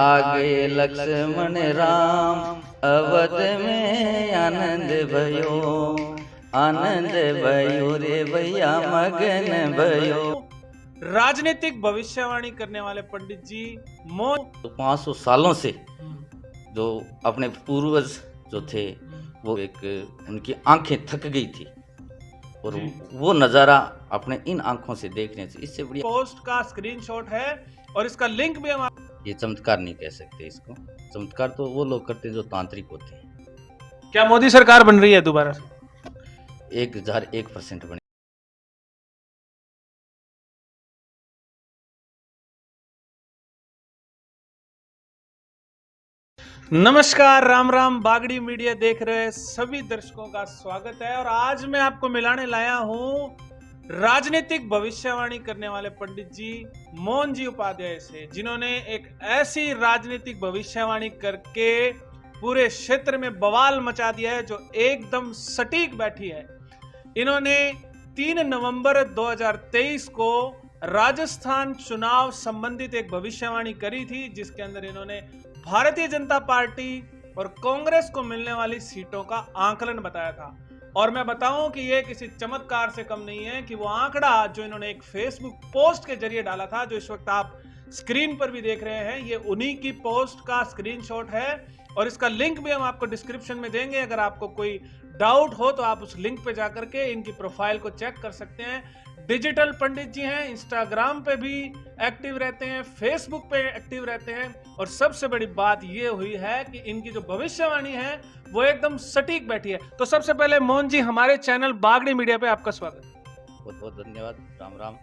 आ गए लक्ष्मण राम अवध में आनंद भयो रे भैया मगन भयो। राजनीतिक भविष्यवाणी करने वाले पंडित जी तो 500 सालों से जो अपने पूर्वज जो थे वो एक उनकी आंखें थक गई थी और वो नज़ारा अपने इन आंखों से देखने से इससे बड़ी पोस्ट का स्क्रीनशॉट है और इसका लिंक भी हम ये चमत्कार नहीं कह सकते इसको। चमत्कार तो वो लोग करते हैं जो तांत्रिक होते हैं। क्या मोदी सरकार बन रही है दोबारा? 1001% बने। नमस्कार, राम राम। बागड़ी मीडिया देख रहे सभी दर्शकों का स्वागत है और आज मैं आपको मिलाने लाया हूं राजनीतिक भविष्यवाणी करने वाले पंडित जी मोहन जी उपाध्याय से, जिन्होंने एक ऐसी राजनीतिक भविष्यवाणी करके पूरे क्षेत्र में बवाल मचा दिया है जो एकदम सटीक बैठी है। इन्होंने 3 नवंबर 2023 को राजस्थान चुनाव संबंधित एक भविष्यवाणी करी थी, जिसके अंदर इन्होंने भारतीय जनता पार्टी और कांग्रेस को मिलने वाली सीटों का आंकलन बताया था। और मैं बताऊं कि यह किसी चमत्कार से कम नहीं है कि वो आंकड़ा जो इन्होंने एक फेसबुक पोस्ट के जरिए डाला था, जो इस वक्त आप स्क्रीन पर भी देख रहे हैं, ये उन्हीं की पोस्ट का स्क्रीनशॉट है और इसका लिंक भी हम आपको डिस्क्रिप्शन में देंगे। अगर आपको कोई डाउट हो तो आप उस लिंक पे जाकर के इनकी प्रोफाइल को चेक कर सकते हैं। डिजिटल पंडित जी हैं, इंस्टाग्राम पे भी एक्टिव रहते हैं, फेसबुक पे एक्टिव रहते हैं और सबसे बड़ी बात ये हुई है कि इनकी जो भविष्यवाणी है वो एकदम सटीक बैठी है। तो सबसे पहले मोहन जी, हमारे चैनल बागड़ी मीडिया पे आपका स्वागत। बहुत बहुत धन्यवाद। राम राम।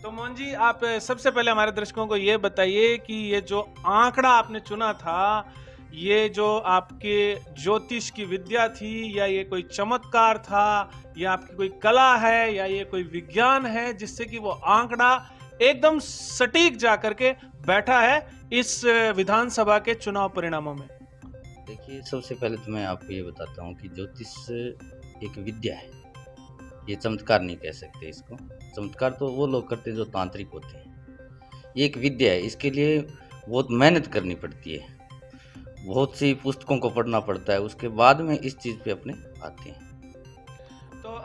तो मोहन जी, आप सबसे पहले हमारे दर्शकों को ये बताइए कि ये जो आंकड़ा आपने चुना था, ये जो आपके ज्योतिष की विद्या थी या ये कोई चमत्कार था या आपकी कोई कला है या ये कोई विज्ञान है जिससे कि वो आंकड़ा एकदम सटीक जा करके बैठा है इस विधानसभा के चुनाव परिणामों में? देखिए, सबसे पहले तो मैं आपको ये बताता हूँ कि ज्योतिष एक विद्या है। ये चमत्कार नहीं कह सकते इसको। चमत्कार तो वो लोग करते हैं जो तांत्रिक होते हैं। ये एक विद्या है, इसके लिए बहुत मेहनत करनी पड़ती है, बहुत सी पुस्तकों को पढ़ना पड़ता है, उसके बाद में इस चीज़ पे अपने आते हैं। तो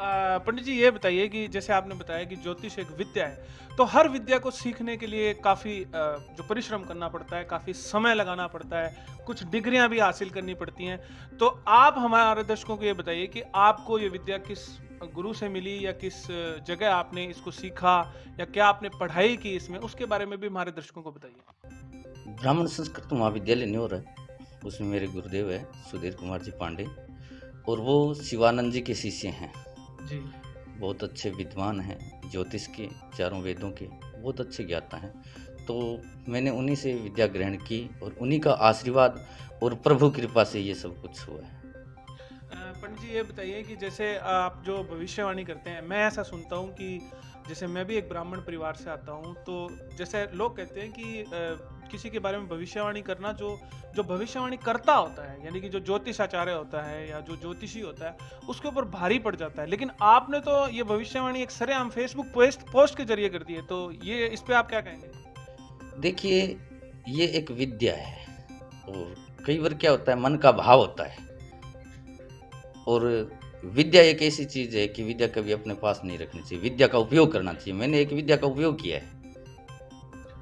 पंडित जी, ये बताइए कि जैसे आपने बताया कि ज्योतिष एक विद्या है, तो हर विद्या को सीखने के लिए काफ़ी जो परिश्रम करना पड़ता है, काफ़ी समय लगाना पड़ता है, कुछ डिग्रियां भी हासिल करनी पड़ती हैं। तो आप हमारे दर्शकों को ये बताइए कि आपको ये विद्या किस गुरु से मिली या किस जगह आपने इसको सीखा या क्या आपने पढ़ाई की इसमें, उसके बारे में भी हमारे दर्शकों को बताइए। ब्राह्मण संस्कृत महाविद्यालय न्योर है, उसमें मेरे गुरुदेव है सुधीर कुमार जी पांडे और वो शिवानंद जी के शिष्य हैं जी। बहुत अच्छे विद्वान हैं, ज्योतिष के, चारों वेदों के बहुत अच्छे ज्ञाता हैं। तो मैंने उन्हीं से विद्या ग्रहण की और उन्हीं का आशीर्वाद और प्रभु कृपा से ये सब कुछ हुआ है। पंडित जी, ये बताइए कि जैसे आप जो भविष्यवाणी करते हैं, मैं ऐसा सुनता हूँ कि जैसे मैं भी एक ब्राह्मण परिवार से आता हूँ, तो जैसे लोग कहते हैं कि किसी के बारे में भविष्यवाणी करना, जो भविष्यवाणी करता होता है, यानी कि जो ज्योतिष आचार्य होता है या जो ज्योतिषी होता है, उसके ऊपर भारी पड़ जाता है। लेकिन आपने तो ये भविष्यवाणी एक सरेआम फेसबुक पोस्ट के जरिए कर दी है, तो ये इस पे आप क्या कहेंगे? देखिए, ये एक विद्या है और कई बार क्या होता है, मन का भाव होता है और विद्या एक ऐसी चीज़ है कि विद्या कभी अपने पास नहीं रखनी चाहिए, विद्या का उपयोग करना चाहिए। मैंने एक विद्या का उपयोग किया है।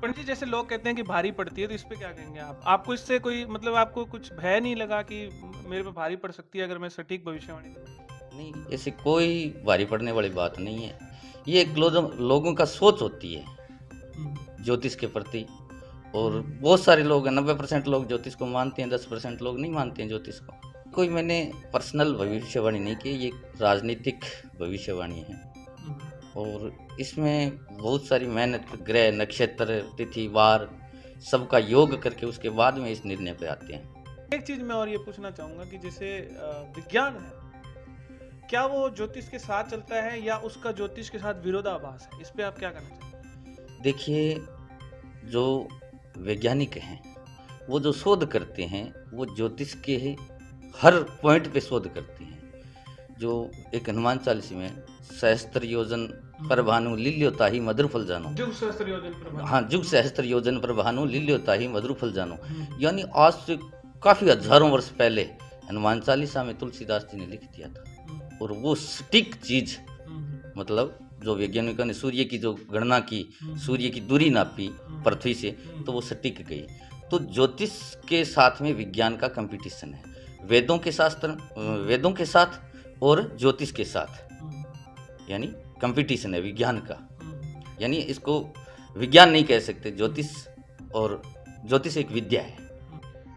पंडित जी, जैसे लोग कहते हैं कि भारी पड़ती है, तो इस पे क्या कहेंगे आप? आपको इससे कोई मतलब आपको कुछ भय नहीं लगा कि मेरे पे भारी पड़ सकती है अगर मैं सटीक भविष्यवाणी करूं? नहीं, ऐसी कोई भारी पड़ने वाली बात नहीं है। ये एक लोगों का सोच होती है ज्योतिष के प्रति और बहुत सारे लोग हैं, 90% लोग ज्योतिष को मानते हैं, 10% लोग नहीं मानते हैं ज्योतिष को। कोई मैंने पर्सनल भविष्यवाणी नहीं की, ये राजनीतिक भविष्यवाणी है और इसमें बहुत सारी मेहनत, ग्रह, नक्षत्र, तिथि, वार सबका योग करके उसके बाद में इस निर्णय पे आते हैं। एक चीज मैं और ये पूछना चाहूंगा कि जैसे विज्ञान है, क्या वो ज्योतिष के साथ चलता है या उसका ज्योतिष के साथ विरोधाभास है? इस पे आप क्या कहना चाहेंगे? देखिए, जो वैज्ञानिक हैं वो जो शोध करते हैं वो ज्योतिष के हर पॉइंट पे शोध करते हैं। जो एक हनुमान चालीसा में सहस्त्र योजन प्रभानु लिल्योताहि मधुर फल जानो। जुग सहस्त्र योजन प्रभानु। हाँ, जुग सहस्त्र योजन प्रभानु लिल्योताहि मधुर फल जानो। यानी आज से काफ़ी हजारों वर्ष पहले हनुमान चालीसा में तुलसीदास जी ने लिख दिया था। और वो सटीक चीज, मतलब जो वैज्ञानिकों ने सूर्य की जो गणना की, सूर्य की दूरी नापी पृथ्वी से, तो वो सटीक गई। तो ज्योतिष के साथ में विज्ञान का कंपटीशन है, वेदों के साथ और ज्योतिष के साथ, यानी कंपटीशन है विज्ञान का। यानी इसको विज्ञान नहीं कह सकते, ज्योतिष एक विद्या है।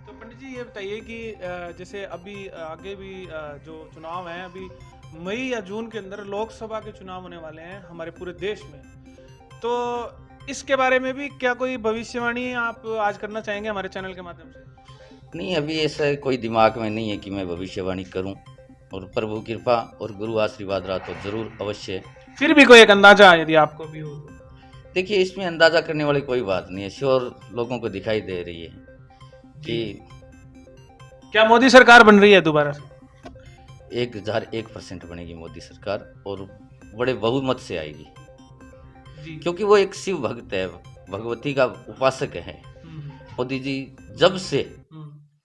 तो पंडित जी ये बताइए कि जैसे अभी आगे भी जो चुनाव हैं, अभी मई या जून के अंदर लोकसभा के चुनाव होने वाले हैं हमारे पूरे देश में, तो इसके बारे में भी क्या कोई भविष्यवाणी आप आज करना चाहेंगे हमारे चैनल के माध्यम से? नहीं, अभी ऐसा कोई दिमाग में नहीं है कि मैं भविष्यवाणी करूं, और प्रभु कृपा और गुरु आशीर्वाद रहा तो जरूर अवश्य। फिर भी कोई एक अंदाजा यदि आपको भी हो तो? देखिए, इसमें अंदाजा करने वाली कोई बात नहीं है, श्योर लोगों को दिखाई दे रही है कि क्या मोदी सरकार बन रही है दोबारा से? 1001% बनेगी मोदी सरकार, और बड़े बहुमत से आएगी। जी। क्योंकि वो एक शिव भक्त है, भगवती का उपासक है। मोदी जी जब से,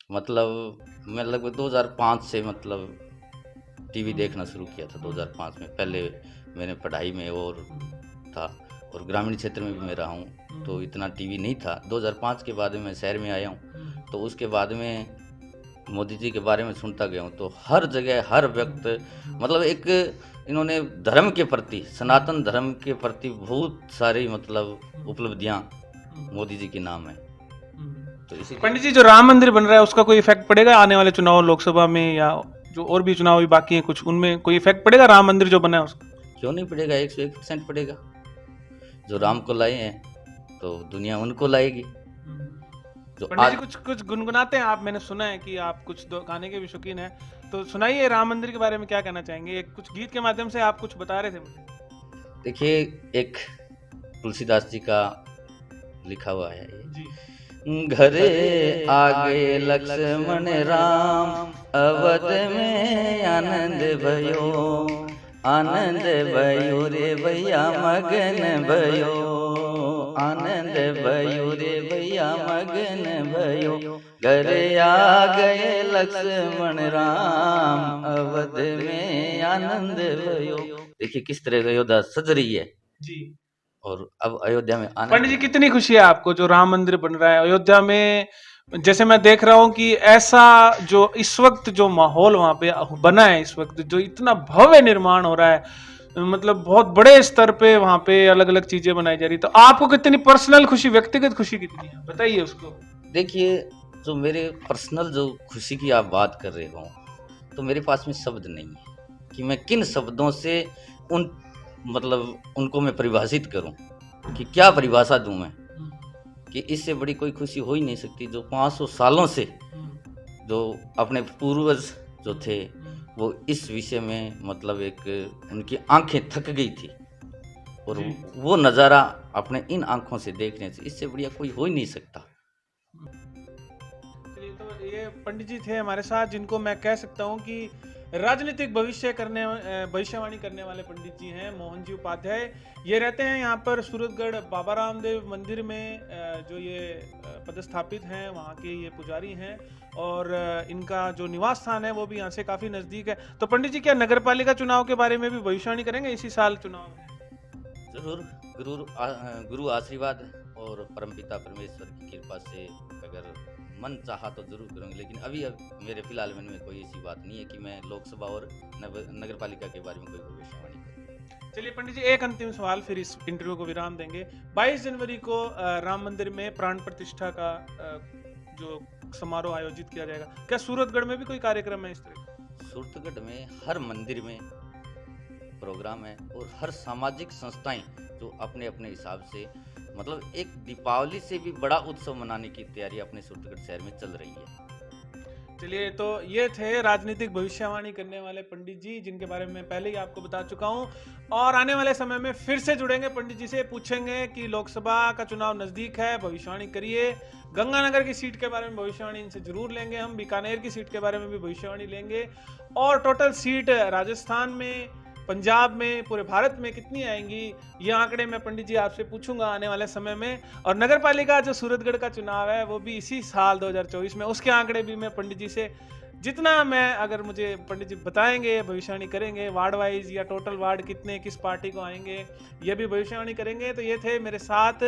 मतलब मैं लगभग 2005 से मतलब टीवी देखना शुरू किया था। 2005 में पहले मैंने पढ़ाई में और था, और ग्रामीण क्षेत्र में भी मैं रहा हूँ, तो इतना टीवी नहीं था। 2005 के बाद में मैं शहर में आया हूँ, तो उसके बाद में मोदी जी के बारे में सुनता गया हूँ। तो हर जगह हर व्यक्ति, मतलब एक इन्होंने धर्म के प्रति, सनातन धर्म के प्रति बहुत सारी मतलब उपलब्धियाँ मोदी जी के नाम है। तो इसी पंडित जी, जो राम मंदिर बन रहा है उसका कोई इफेक्ट पड़ेगा आने वाले चुनाव, लोकसभा में या जो और भी चुनाव भी बाकी हैं कुछ, उनमें कोई इफेक्ट पड़ेगा राम मंदिर जो बना है उसका? क्यों नहीं पड़ेगा, 101% पड़ेगा। जो राम को लाए हैं तो दुनिया उनको लाएगी। जो पंडित जी कुछ गुनगुनाते हैं आप, मैंने सुना है कि आप कुछ गाने के भी शौकीन हैं, तो सुनाइए राम मंदिर के बारे में क्या कहना चाहेंगे? कुछ गीत के माध्यम से आप कुछ बता रहे थे मुझे। देखिए, एक तुलसीदास जी का लिखा हुआ है जी। घरे आ गए लक्ष्मण राम, अवध में आनंद भयो रे भैया मगन भयो, आनंद भयो रे भैया मगन भयो। घरे आ गए लक्ष्मण राम, अवध में आनंद भयो। देखिए किस तरह का अयोध्या सज रही है जी। और अब अयोध्या में आनंद। पंडित जी, कितनी खुशी है आपको जो राम मंदिर बन रहा है अयोध्या में? जैसे मैं देख रहा हूँ कि ऐसा जो इस वक्त जो माहौल वहां पे बना है, इस वक्त जो इतना भव्य निर्माण हो रहा है, मतलब बहुत बड़े स्तर पे वहां पे अलग अलग चीजें बनाई जा रही, तो आपको कितनी पर्सनल खुशी, व्यक्तिगत खुशी कितनी है, बताइए उसको। देखिए, जो मेरे पर्सनल जो खुशी की आप बात कर रहे हो, तो मेरे पास में शब्द नहीं है कि मैं किन शब्दों से उनको मैं परिभाषित करूं, कि क्या परिभाषा दूं मैं, कि इससे बड़ी कोई खुशी हो ही नहीं सकती। जो 500 सालों से जो अपने पूर्वज जो थे वो इस विषय में मतलब एक उनकी आंखें थक गई थी, और वो नज़ारा अपने इन आंखों से देखने से इससे बढ़िया कोई हो ही नहीं सकता। तो ये पंडित जी थे हमारे साथ, जिनको मैं कह सकता हूँ कि राजनीतिक भविष्यवाणी करने वाले पंडित जी हैं, मोहन जी उपाध्याय। ये रहते हैं यहाँ पर सूरतगढ़ बाबा रामदेव मंदिर में, जो ये पदस्थापित हैं, वहाँ के ये पुजारी हैं, और इनका जो निवास स्थान है वो भी यहाँ से काफ़ी नज़दीक है। तो पंडित जी, क्या नगर पालिका चुनाव के बारे में भी भविष्यवाणी करेंगे? इसी साल चुनाव है। जरूर गुरु आशीर्वाद और परमपिता परमेश्वर की कृपा से अगर मन चाहा तो जरूर करूँगी, लेकिन अभी मेरे फिलहाल मन में कोई ऐसी बात नहीं है कि मैं लोकसभा और नगर पालिका के बारे में कोई भविष्यवाणी करूँ। चलिए पंडित जी, एक अंतिम सवाल, फिर इस इंटरव्यू को विराम देंगे। 22 जनवरी को राम मंदिर में प्राण प्रतिष्ठा का जो समारोह आयोजित किया जाएगा, क्या सूरतगढ़ में भी कोई कार्यक्रम है इस तरह? सूरतगढ़ में हर मंदिर में प्रोग्राम है, और हर सामाजिक संस्थाएं जो अपने अपने हिसाब से, मतलब एक दीपावली से भी बड़ा उत्सव मनाने की तैयारी अपने सूरतगढ़ शहर में चल रही है। चलिए, तो ये थे राजनीतिक भविष्यवाणी करने वाले पंडित जी, जिनके बारे में मैं पहले ही आपको बता चुका हूं, और आने वाले समय में फिर से जुड़ेंगे पंडित जी से, पूछेंगे कि लोकसभा का चुनाव नजदीक है, भविष्यवाणी करिए। गंगानगर की सीट के बारे में भविष्यवाणी इनसे जरूर लेंगे हम, बीकानेर की सीट के बारे में भी भविष्यवाणी लेंगे, और टोटल सीट राजस्थान में, पंजाब में, पूरे भारत में कितनी आएंगी, ये आंकड़े मैं पंडित जी आपसे पूछूंगा आने वाले समय में। और नगर पालिका जो सूरतगढ़ का चुनाव है वो भी इसी साल 2024 में, उसके आंकड़े भी मैं पंडित जी से जितना मैं, अगर मुझे पंडित जी बताएंगे, भविष्यवाणी करेंगे वार्ड वाइज या टोटल वार्ड कितने किस पार्टी को आएंगे, ये भी भविष्यवाणी करेंगे। तो ये थे मेरे साथ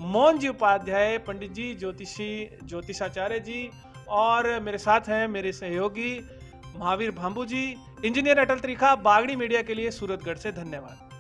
मोहन जी उपाध्याय, पंडित जी, ज्योतिषी, ज्योतिषाचार्य जी, और मेरे साथ हैं मेरे सहयोगी महावीर भांबू जी, इंजीनियर अटल त्रिखा। बागड़ी मीडिया के लिए सूरतगढ़ से धन्यवाद।